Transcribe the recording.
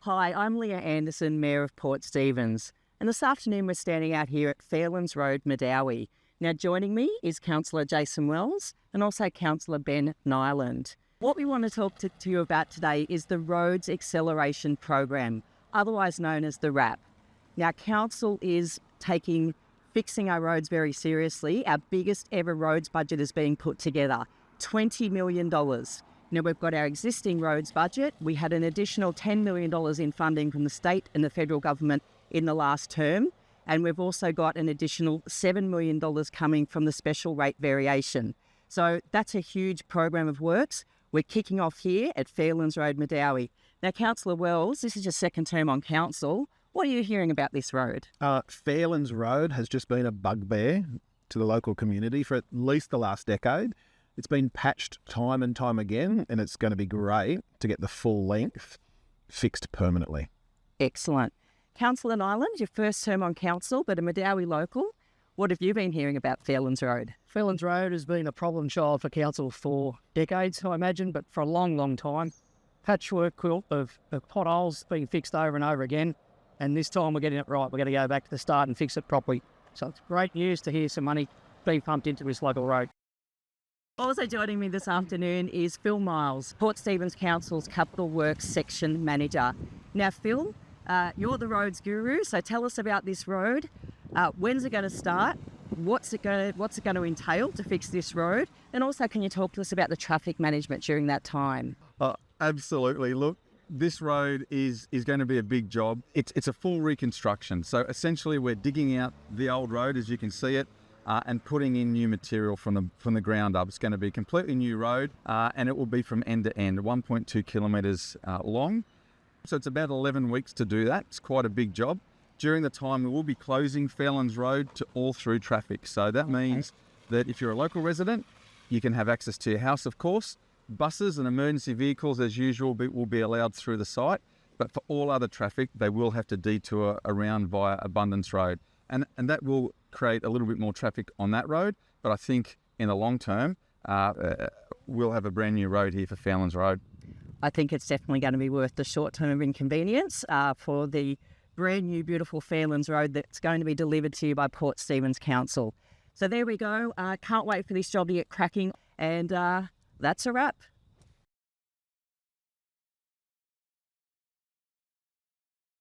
Hi, I'm Leah Anderson, Mayor of Port Stephens, and this afternoon we're standing out here at Fairlands Road-medowie. Now joining me is Councillor Jason Wells and also Councillor Ben Niland. What we want to talk to you about today is the Roads Acceleration Program, otherwise known as the RAP. Now Council is taking fixing our roads very seriously. Our biggest ever roads budget is being put together, $20 million. Now, we've got our existing roads budget. We had an additional $10 million in funding from the state and the federal government in the last term. And we've also got an additional $7 million coming from the special rate variation. So that's a huge program of works. We're kicking off here at Fairlands Road-medowie. Now, Councillor Wells, this is your second term on council. What are you hearing about this road? Fairlands Road has just been a bugbear to the local community for at least the last decade. It's been patched time and time again, and it's going to be great to get the full length fixed permanently. Excellent. Councillor Niland, your first term on council, but a Medowie local. What have you been hearing about Fairlands Road? Fairlands Road has been a problem child for council for decades, I imagine, but for a long, long time. Patchwork quilt of potholes being fixed over and over again, and this time we're getting it right. We're going to go back to the start and fix it properly. So it's great news to hear some money being pumped into this local road. Also joining me this afternoon is Phil Miles, Port Stephens Council's Capital Works Section Manager. Now, Phil, you're the roads guru, so tell us about this road. When's it going to start? What's it going to entail to fix this road? And also, can you talk to us about the traffic management during that time? Absolutely. Look, this road is going to be a big job. It's a full reconstruction. So essentially, we're digging out the old road, as you can see it, and putting in new material from the ground up. It's going to be a completely new road, and it will be from end to end, 1.2 kilometres long. So it's about 11 weeks to do that. It's quite a big job. During the time, we will be closing Fairlands Road to all through traffic. So that means that if you're a local resident, you can have access to your house, of course. Buses and emergency vehicles, as usual, will be allowed through the site. But for all other traffic, they will have to detour around via Abundance Road. And that will create a little bit more traffic on that road. But I think in the long term, we'll have a brand new road here for Fairlands Road. I think it's definitely going to be worth the short term of inconvenience for the brand new beautiful Fairlands Road that's going to be delivered to you by Port Stephens Council. So there we go. Can't wait for this job to get cracking. And that's a wrap.